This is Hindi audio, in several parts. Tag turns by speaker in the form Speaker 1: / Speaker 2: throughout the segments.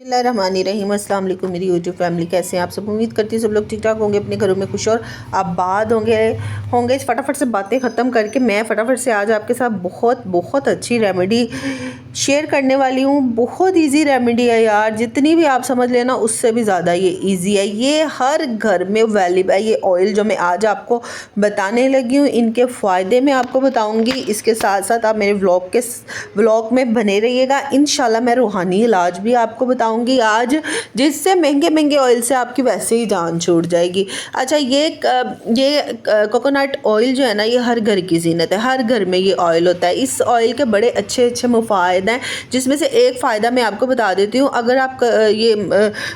Speaker 1: बिस्मिल्लाहिर्रहमानिर्रहीम। अस्सलाम वालेकुम मेरी यूट्यूब फैमिली, कैसे हैं आप सब। उम्मीद करती हूँ सब लोग ठीक ठाक होंगे, अपने घरों में खुश और आबाद होंगे। फटाफट से बातें ख़त्म करके मैं फटाफट से आज आपके साथ बहुत अच्छी रेमेडी शेयर करने वाली हूँ। बहुत इजी रेमेडी है यार, जितनी भी आप समझ लेना उससे भी ज़्यादा ये इजी है। ये हर घर में अवेलेबल है। ये ऑयल जो मैं आज आपको बताने लगी हूँ, इनके फ़ायदे मैं आपको बताऊँगी। इसके साथ साथ आप मेरे व्लॉग में बने रहिएगा। इंशाल्लाह मैं रूहानी इलाज भी आपको बताऊंगी आज, जिससे महंगे ऑयल से आपकी वैसे ही जान छूट जाएगी। अच्छा, ये कोकोनट ऑयल जो है ना, ये हर घर की जीनत है। हर घर में ये ऑयल होता है। इस ऑयल के बड़े अच्छे मुफायद हैं, जिसमें से एक फ़ायदा मैं आपको बता देती हूँ। अगर आप ये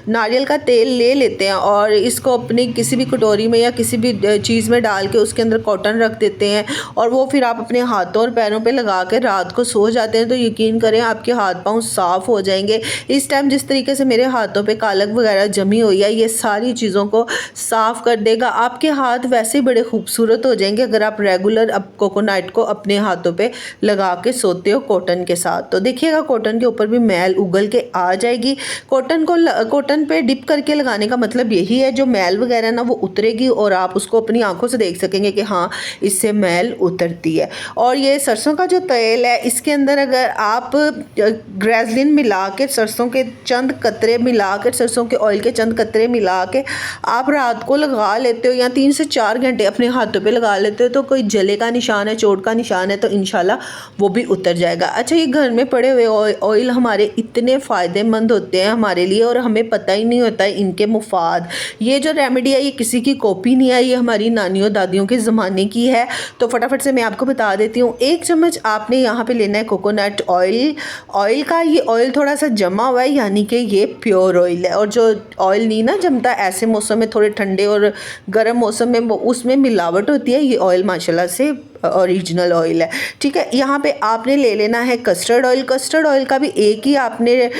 Speaker 1: नारियल का तेल ले लेते हैं और इसको अपनी किसी भी कटोरी में या किसी भी चीज़ में डाल के उसके अंदर कॉटन रख देते हैं और वो फिर आप अपने हाथों और पैरों पे लगा के रात को सो जाते हैं, तो यकीन करें आपके हाथ पाँव साफ़ हो जाएंगे। इस टाइम जिस तरीके से मेरे हाथों पे कालक वगैरह जमी हुई है, ये सारी चीज़ों को साफ़ कर देगा। आपके हाथ वैसे ही बड़े खूबसूरत हो जाएंगे अगर आप रेगुलर अब कोकोनट को अपने हाथों पे लगा के सोते हो कॉटन के साथ। तो देखिएगा, कॉटन के ऊपर भी मैल उगल के आ जाएगी। कॉटन पे डिप करके लगाने का मतलब यही है, जो मैल वगैरह ना वो उतरेगी और आप उसको अपनी आंखों से देख सकेंगे कि हाँ, इससे मैल उतरती है। और ये सरसों का जो तेल है, इसके अंदर अगर आप ग्रेसलिन मिला के, सरसों के चंद कतरे मिला कर, सरसों के ऑयल के चंद कतरे मिला के आप रात को लगा लेते हो या 3 से 4 घंटे अपने हाथों पे लगा लेते हो, तो कोई जले का निशान है, चोट का निशान है, तो इंशाल्लाह वो भी उतर जाएगा। अच्छा, ये घर में पड़े हुए ऑयल हमारे इतने फ़ायदेमंद होते हैं हमारे लिए, और हमें पता ही नहीं होता है इनके मुफाद। ये जो रेमेडी है, ये किसी की कॉपी नहीं है, ये हमारी नानियों दादियों के ज़माने की है। तो फटाफट से मैं आपको बता देती हूँ। 1 चम्मच आपने यहाँ पे लेना है कोकोनट ऑयल का। ये ऑयल थोड़ा सा जमा हुआ है, यानी कि ये प्योर ऑयल है। और जो ऑयल नहीं ना जमता ऐसे मौसम में, थोड़े ठंडे और गर्म मौसम में, उसमें मिलावट होती है। ये ऑयल माशाल्लाह से ओरिजिनल ऑयल है। ठीक है, यहाँ पे आपने ले लेना है कस्टर्ड ऑयल। कस्टर्ड ऑयल का भी एक ही आपने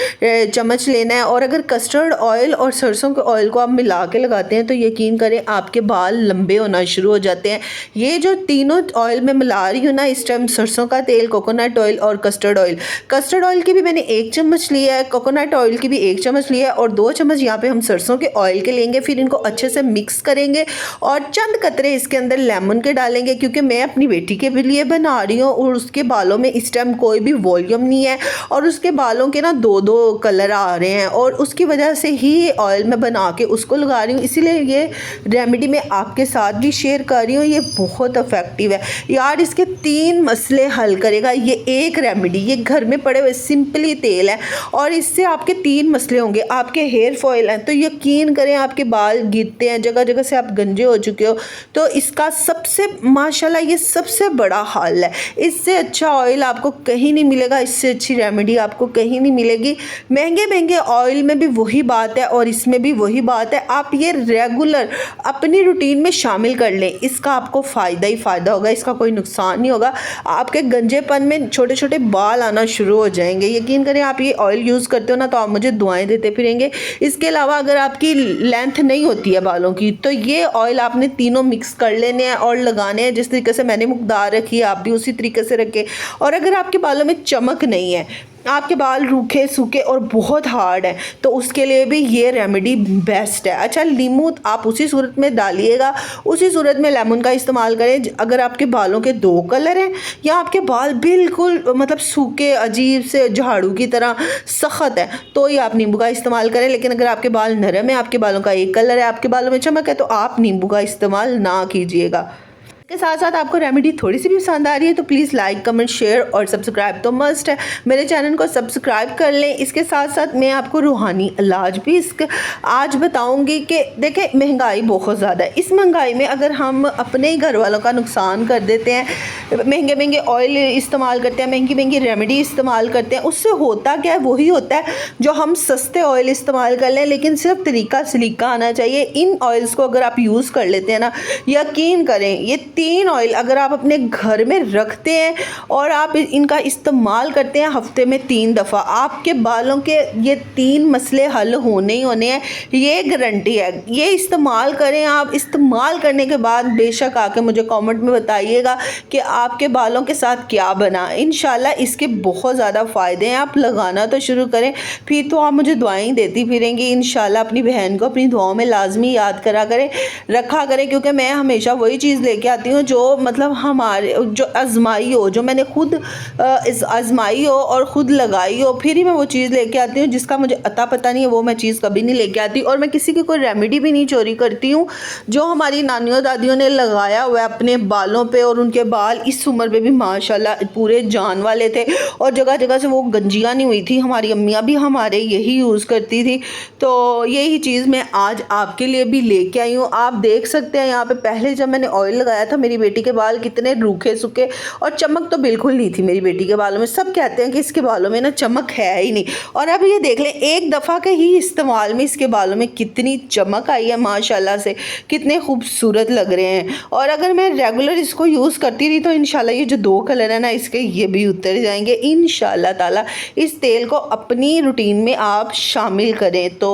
Speaker 1: चम्मच लेना है। और अगर कस्टर्ड ऑयल और सरसों के ऑयल को आप मिला के लगाते हैं, तो यकीन करें आपके बाल लंबे होना शुरू हो जाते हैं। ये जो तीनों ऑयल मैं मिला रही हूँ ना इस टाइम, सरसों का तेल, कोकोनट ऑयल और कस्टर्ड ऑयल की भी मैंने 1 चम्मच लिया है, कोकोनट ऑयल की भी 1 चम्मच लिया है, और 2 चम्मच यहाँ पे हम सरसों के ऑयल के लेंगे। फिर इनको अच्छे से मिक्स करेंगे और चंद कतरे इसके अंदर लेमन के डालेंगे, क्योंकि मैं अपनी बेटी के भी लिए बना रही हूँ और उसके बालों में इस टाइम कोई भी वॉल्यूम नहीं है और उसके बालों के ना 2 कलर आ रहे हैं, और उसकी वजह से ही ऑयल में बना के उसको लगा रही हूँ। इसीलिए ये रेमेडी मैं आपके साथ भी शेयर कर रही हूँ। ये बहुत इफेक्टिव है यार, इसके 3 मसले हल करेगा ये एक रेमेडी। ये घर में पड़े हुए सिंपली तेल है और इससे आपके 3 मसले होंगे। आपके हेयर फॉल हैं तो यकीन करें आपके बाल गिरते हैं, जगह जगह से आप गंजे हो चुके हो, तो इसका सबसे माशाल्लाह ये सबसे बड़ा हल है। इससे अच्छा ऑयल आपको कहीं नहीं मिलेगा, इससे अच्छी रेमेडी आपको कहीं नहीं मिलेगी। महंगे ऑयल में भी वही बात है और इसमें भी वही बात है। आप ये रेगुलर अपनी रूटीन में शामिल कर लें, इसका आपको फ़ायदा ही फ़ायदा होगा, इसका कोई नुकसान नहीं होगा। आपके गंजेपन में छोटे छोटे बाल आना शुरू हो जाएंगे। यकीन करें, आप ये ऑयल यूज़ करते हो ना, तो आप मुझे दुआएं देते फिरेंगे। इसके अलावा अगर आपकी लेंथ नहीं होती है बालों की, तो ये ऑयल आपने तीनों मिक्स कर लेने हैं और लगाने हैं। जिस तरीके से मैंने मुकदार रखी है, आप भी उसी तरीके से रखें। और अगर आपके बालों में चमक नहीं है, आपके बाल रूखे सूखे और बहुत हार्ड हैं, तो उसके लिए भी ये रेमेडी बेस्ट है। अच्छा, नींबू आप उसी सूरत में डालिएगा, उसी सूरत में लेमन का इस्तेमाल करें। अगर आपके बालों के 2 कलर हैं या आपके बाल बिल्कुल मतलब सूखे अजीब से झाड़ू की तरह सख्त है, तो ही आप नींबू का इस्तेमाल करें। लेकिन अगर आपके बाल नरम है, आपके बालों का एक कलर है, आपके बालों में चमक है, तो आप नींबू का इस्तेमाल ना कीजिएगा। के साथ साथ आपको रेमेडी थोड़ी सी भी पसंद आ रही है तो प्लीज़ लाइक, कमेंट, शेयर और सब्सक्राइब तो मस्ट है। मेरे चैनल को सब्सक्राइब कर लें। इसके साथ साथ मैं आपको रूहानी इलाज भी आज बताऊंगी कि देखें, महंगाई बहुत ज़्यादा है। इस महंगाई में अगर हम अपने ही घर वालों का नुकसान कर देते हैं, महंगे ऑयल इस्तेमाल करते हैं, महंगी रेमेडी इस्तेमाल करते हैं, उससे होता क्या है, वही होता है जो हम सस्ते ऑयल इस्तेमाल कर लें। लेकिन सिर्फ तरीका सलीका आना चाहिए। इन ऑयल्स को अगर आप यूज़ कर लेते हैं ना, यकीन करें ये तीन ऑयल अगर आप अपने घर में रखते हैं और आप इनका इस्तेमाल करते हैं हफ्ते में 3 दफ़ा, आपके बालों के ये 3 मसले हल होने ही होने हैं, ये गारंटी है। ये इस्तेमाल करें आप। इस्तेमाल करने के बाद बेशक आके मुझे कमेंट में बताइएगा कि आपके बालों के साथ क्या बना। इंशाल्लाह इसके बहुत ज़्यादा फ़ायदे हैं। आप लगाना तो शुरू करें, फिर तो आप मुझे दुआएं देती फिरेंगी। इंशाल्लाह अपनी बहन को अपनी दुआओं में लाजमी याद करा करें, रखा करें, क्योंकि मैं हमेशा वही चीज़ लेके आती हूँ जो मतलब हमारे जो आजमाई हो, जो मैंने खुद आजमाई हो और ख़ुद लगाई हो, फिर ही मैं वो चीज़ लेके आती हूँ। जिसका मुझे अता पता नहीं है वो मैं चीज़ कभी नहीं लेके आती। और मैं किसी की कोई रेमेडी भी नहीं चोरी करती हूँ। जो हमारी नानियों दादियों ने लगाया हुआ है अपने बालों पे, और उनके बाल इस उम्र में भी माशाल्लाह पूरे जान वाले थे और जगह जगह से वो गंजियाँ नहीं हुई थी। हमारी अम्मियाँ भी हमारे यही यूज़ करती थी। तो यही चीज़ मैं आज आपके लिए भी लेके आई हूँ। आप देख सकते हैं यहाँ पे पहले जब मैंने ऑयल लगाया था मेरी बेटी के बाल कितने रूखे सूखे और चमक तो बिल्कुल नहीं थी मेरी बेटी के बालों में। सब कहते हैं कि इसके बालों में ना चमक है ही नहीं, और अब ये देख लें एक दफ़ा के ही इस्तेमाल में इसके बालों में कितनी चमक आई है माशाल्लाह से, कितने खूबसूरत लग रहे हैं। और अगर मैं रेगुलर इसको यूज़ करती रही तो इंशाल्लाह ये जो 2 कलर है ना इसके, ये भी उतर जाएंगे इंशाल्लाह ताला। इस तेल को अपनी रूटीन में आप शामिल करें तो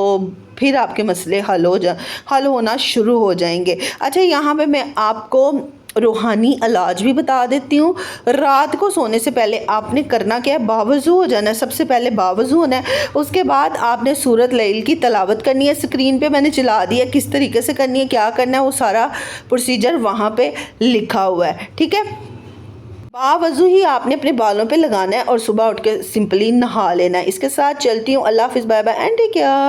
Speaker 1: फिर आपके मसले हल होना शुरू हो जाएंगे। अच्छा, यहाँ पे मैं आपको रूहानी इलाज भी बता देती हूँ। रात को सोने से पहले आपने करना क्या है, बावज़ू हो जाना है। सबसे पहले बावज़ू होना है, उसके बाद आपने सूरत लैल की तलावत करनी है। स्क्रीन पे मैंने चला दिया किस तरीके से करनी है, क्या करना है, वो सारा प्रोसीजर वहाँ पे लिखा हुआ है। ठीक है, बावज़ू ही आपने अपने बालों पे लगाना है और सुबह उठ के सिंपली नहा लेना है। इसके साथ चलती हूँ। अल्लाह हाफ़िज़, bye bye and take care.